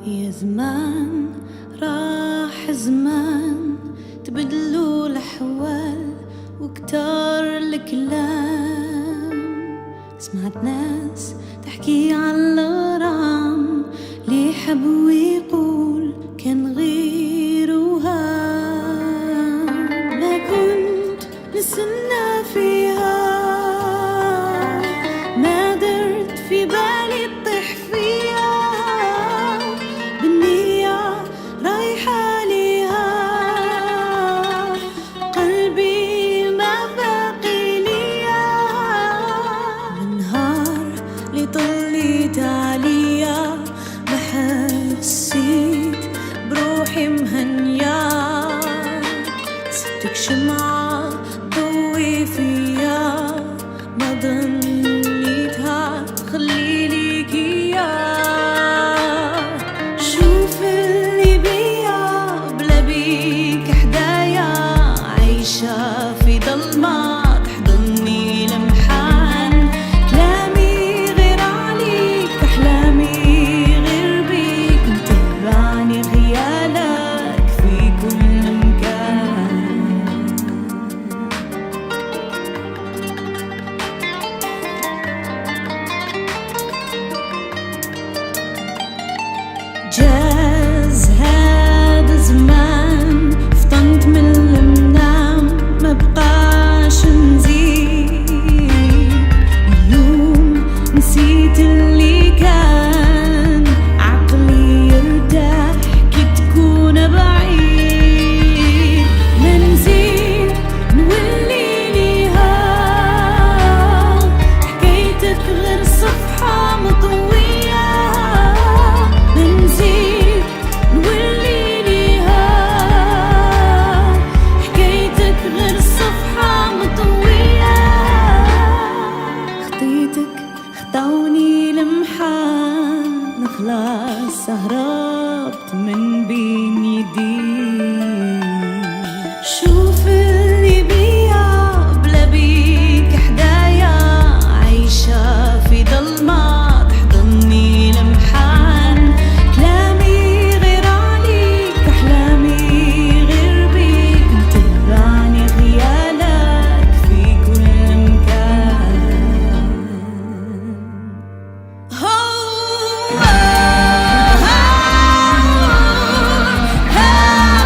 يا زمان راح زمان تبدلوا الأحوال وكتار الكلام. سمعت ناس تحكي عن الغرام لي حب ويقول كان غير وهام. ما كنت نستنى فيها، ما درت في بالي تطيح فيها، بالنية رايحة ليها، قلبي ما باقي ليا. من نهار اللي طليت عليا ما حسيت بروحي مهنية. ستك شمعة ضوي فيا، ما ظنيتها تخلي ليك اياه. شوف اللي بيا بلا بيك حدايا، عايشة في ضلمة تحضني لمحان. كلامي غير عليك، أحلامي غير بيك، متبعني خيالك في كل مكان. جاز هذا زمان فطنت من المنام، ما بقاش نزيد. اليوم نسيت اللي كان، عقلي يرتاح كي تكون بعيد. ما نزيد نولي ليها، حكايتك غير صفحة مطوية. ما نزيد نولي ليها، حكايتك غير صفحة مطوية. خطيتك خطاوني لمحان، خلاص هربت من بين يديك. شوف اللي بيا بلا بيك حدايا، عايشة في ضلمة تحضني لمحان. كلامي غير عليك، أحلامي غير بيك، متبعني خيالك في كل مكان.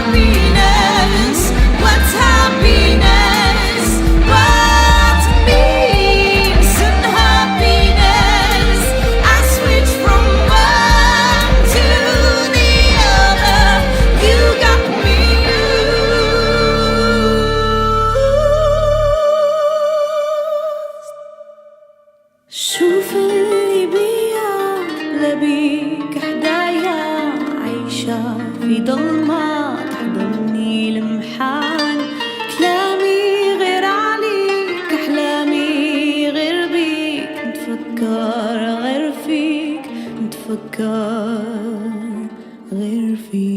Happiness, what's happiness? What means unhappiness? I switch from one to the other. You got me used. شوف اللي بيا بلا بيك حدايا، عايشة في ضلمة تحضني لمحان. كلامي غير عليك، أحلامي غير بيك، نتفكر غير فيك، نتفكر غير فيك.